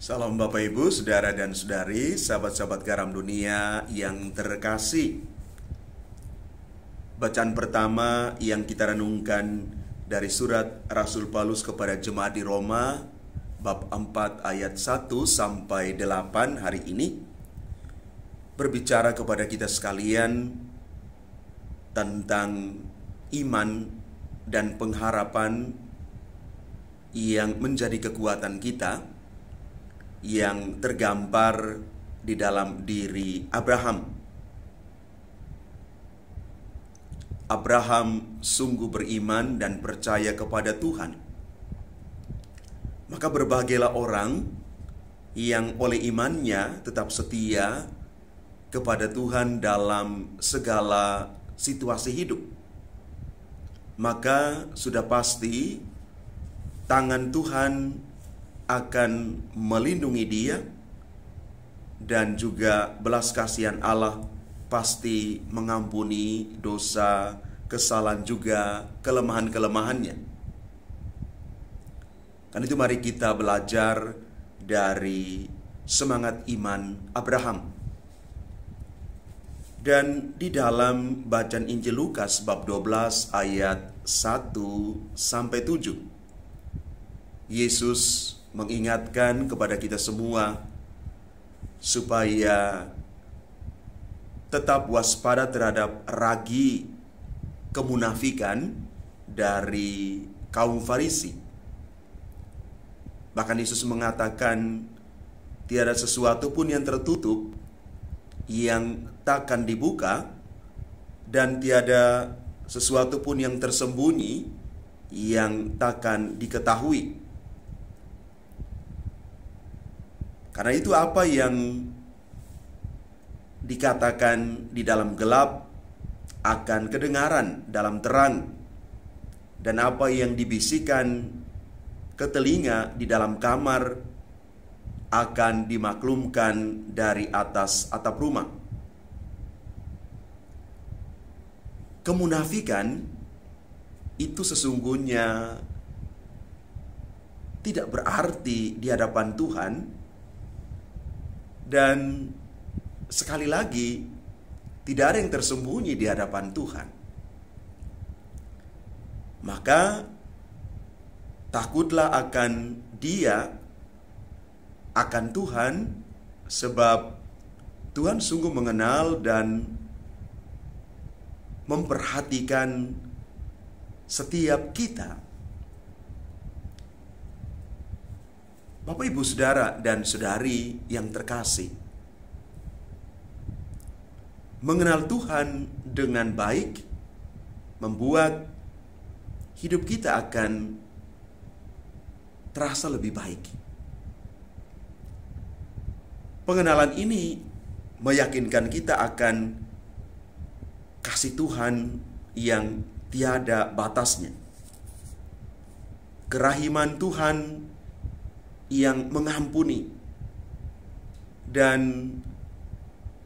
Salam Bapak Ibu, Saudara dan Saudari, sahabat-sahabat garam dunia yang terkasih. Bacaan pertama yang kita renungkan dari surat Rasul Paulus kepada jemaat di Roma, bab 4 ayat 1 sampai 8 hari ini, berbicara kepada kita sekalian tentang iman dan pengharapan yang menjadi kekuatan kita, yang tergambar di dalam diri Abraham. Abraham sungguh beriman dan percaya kepada Tuhan. Maka berbahagialah orang yang oleh imannya tetap setia kepada Tuhan dalam segala situasi hidup. Maka sudah pasti tangan Tuhan akan melindungi dia, dan juga belas kasihan Allah pasti mengampuni dosa, kesalahan juga kelemahan-kelemahannya. Karena itu mari kita belajar dari semangat iman Abraham. Dan di dalam bacaan Injil Lukas bab 12 ayat 1 sampai 7, Yesus mengingatkan kepada kita semua supaya tetap waspada terhadap ragi kemunafikan dari kaum Farisi. Bahkan Yesus mengatakan tiada sesuatu pun yang tertutup yang takkan dibuka, dan tiada sesuatu pun yang tersembunyi yang takkan diketahui. Karena itu apa yang dikatakan di dalam gelap akan kedengaran dalam terang, dan apa yang dibisikkan ke telinga di dalam kamar akan dimaklumkan dari atas atap rumah. Kemunafikan itu sesungguhnya tidak berarti di hadapan Tuhan. Dan sekali lagi, tidak ada yang tersembunyi di hadapan Tuhan. Maka takutlah akan dia, akan Tuhan, sebab Tuhan sungguh mengenal dan memperhatikan setiap kita. Bapak, Ibu, Saudara, dan Saudari yang terkasih, mengenal Tuhan dengan baik membuat hidup kita akan terasa lebih baik. Pengenalan ini meyakinkan kita akan kasih Tuhan yang tiada batasnya, kerahiman Tuhan yang mengampuni, dan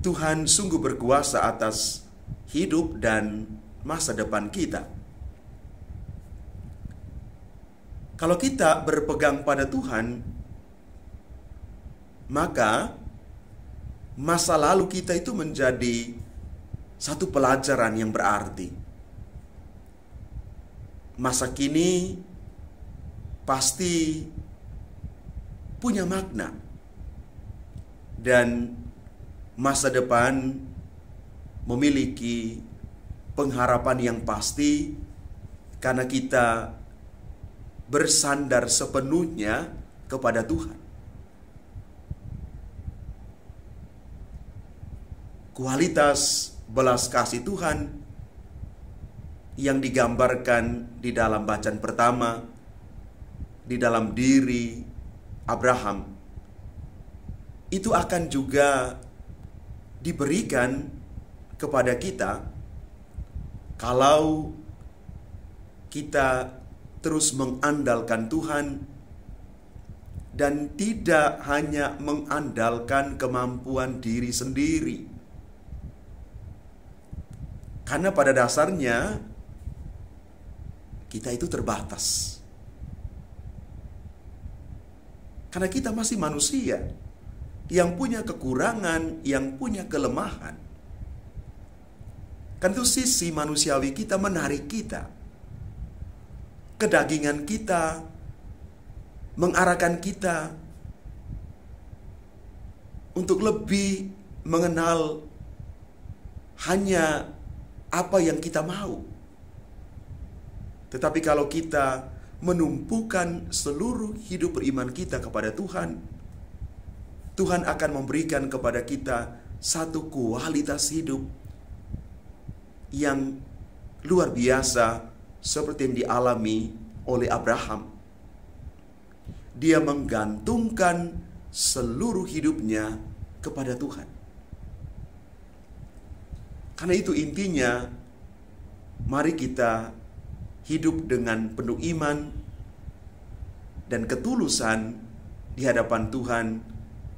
Tuhan sungguh berkuasa atas hidup dan masa depan kita. Kalau kita berpegang pada Tuhan, maka masa lalu kita itu menjadi satu pelajaran yang berarti. Masa kini pasti punya makna, dan masa depan memiliki pengharapan yang pasti karena kita bersandar sepenuhnya kepada Tuhan. Kualitas belas kasih Tuhan yang digambarkan di dalam bacaan pertama, di dalam diri Abraham, itu akan juga diberikan kepada kita kalau kita terus mengandalkan Tuhan, dan tidak hanya mengandalkan kemampuan diri sendiri. Karena pada dasarnya kita itu terbatas. Karena kita masih manusia yang punya kekurangan, yang punya kelemahan. Kan itu sisi manusiawi kita menarik kita. Kedagingan kita mengarahkan kita untuk lebih mengenal hanya apa yang kita mau. Tetapi kalau kita menumpukan seluruh hidup beriman kita kepada Tuhan, Tuhan akan memberikan kepada kita satu kualitas hidup yang luar biasa seperti yang dialami oleh Abraham. Dia menggantungkan seluruh hidupnya kepada Tuhan. Karena itu intinya, mari kita hidup dengan penuh iman dan ketulusan di hadapan Tuhan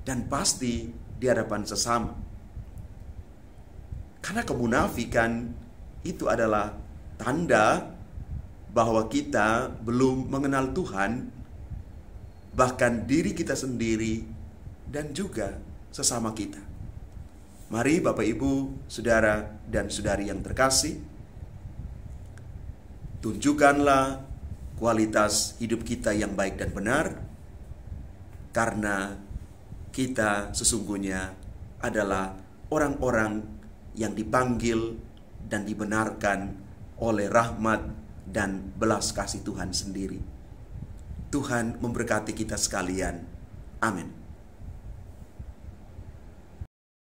dan pasti di hadapan sesama. Karena kemunafikan itu adalah tanda bahwa kita belum mengenal Tuhan, bahkan diri kita sendiri dan juga sesama kita. Mari Bapak Ibu, Saudara dan Saudari yang terkasih, tunjukkanlah kualitas hidup kita yang baik dan benar, karena kita sesungguhnya adalah orang-orang yang dipanggil dan dibenarkan oleh rahmat dan belas kasih Tuhan sendiri. Tuhan memberkati kita sekalian. Amin.